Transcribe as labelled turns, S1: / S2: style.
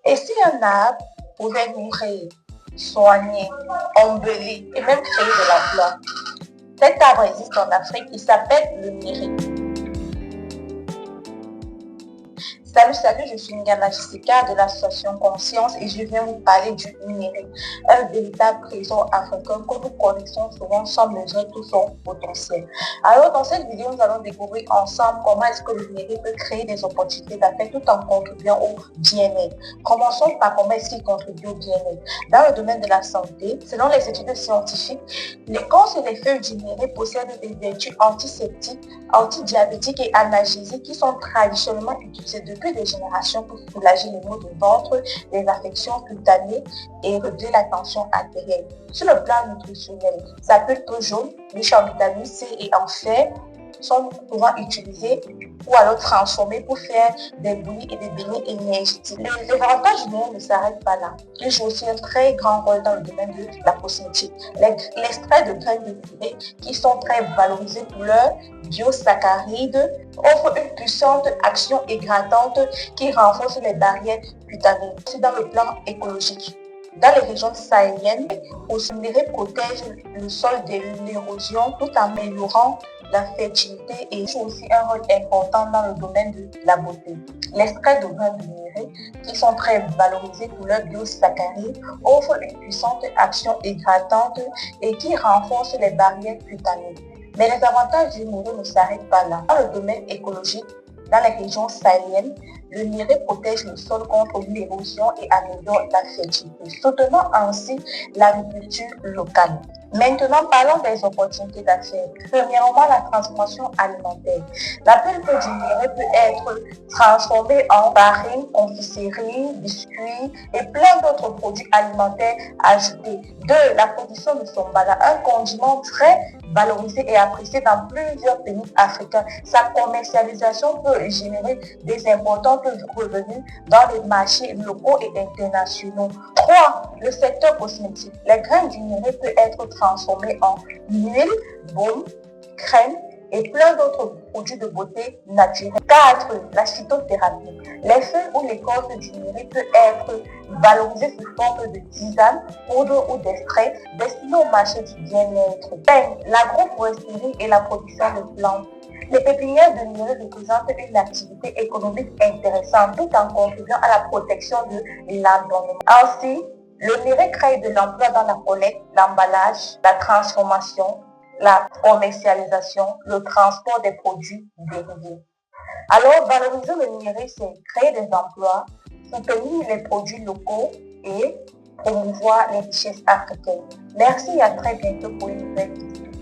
S1: Et si un arbre pouvait nourrir, soigner, embellir et même créer de l'emploi, cet arbre existe en Afrique, il s'appelle le miri. Salut, je suis Ngana Jessica de l'association Conscience et je viens vous parler du numérique, un véritable trésor africain que nous connaissons souvent sans mesurer tout son potentiel. Alors dans cette vidéo, nous allons découvrir ensemble comment est-ce que le numérique peut créer des opportunités d'affaires tout en contribuant au bien-être. Commençons par comment est-ce qu'il contribue au bien-être. Dans le domaine de la santé, selon les études scientifiques, l'écorce et les feuilles du numérique possèdent des vertus antiseptiques, antidiabétiques et analgésiques qui sont traditionnellement utilisées depuis des générations pour soulager les maux de ventre, les affections cutanées et réduire la tension artérielle. Sur le plan nutritionnel, sa pulpe jaune, riche en vitamine C et en fer, sont souvent utilisés ou alors transformés pour faire des bouillies et des beignets énergétiques. Les avantages du numérique ne s'arrêtent pas là. Il joue aussi un très grand rôle dans le domaine de la cosmétique. L'extrait de graines de fumée, qui sont très valorisés pour leurs biosaccharides, offre une puissante action hydratante qui renforce les barrières cutanées. C'est dans le plan écologique. Dans les régions sahéliennes, le numérique protège le sol de l'érosion tout en améliorant la fertilité et joue aussi un rôle important dans le domaine de la beauté. L'extrait de graines de numérique, qui sont très valorisés pour leurs biosaccharides, offre une puissante action hydratante et qui renforce les barrières cutanées. Mais les avantages du numérique ne s'arrêtent pas là. Dans le domaine écologique, dans les régions sahéliennes, le numérique protège le sol contre l'érosion et améliore la fertilité, soutenant ainsi l'agriculture locale. Maintenant, parlons des opportunités d'affaires. Premièrement, la transformation alimentaire. La pulpe du numérique peut être transformée en farine, confiserie, biscuits et plein d'autres produits alimentaires ajoutés. 2. La production de sombala, un condiment très valorisé et apprécié dans plusieurs pays africains. Sa commercialisation peut générer des importants revenus dans les marchés locaux et internationaux. 3. Le secteur cosmétique. Les graines du numérique peuvent être transformées en huile, baume, crème et plein d'autres produits de beauté naturelle. 4. La phytothérapie. Les feuilles ou l'écorce du numérique peut être valorisée sous forme de tisane, poudre ou d'extrait destinés au marché du bien-être. 5. L'agroforesterie et la production de plantes. Les pépinières de numérique représentent une activité économique intéressante tout en contribuant à la protection de l'environnement. Ainsi, le numérique crée de l'emploi dans la collecte, l'emballage, la transformation, la commercialisation, le transport des produits dérivés. Alors, valoriser le numérique, c'est créer des emplois, soutenir les produits locaux et promouvoir les richesses africaines. Merci et à très bientôt pour une nouvelle vidéo.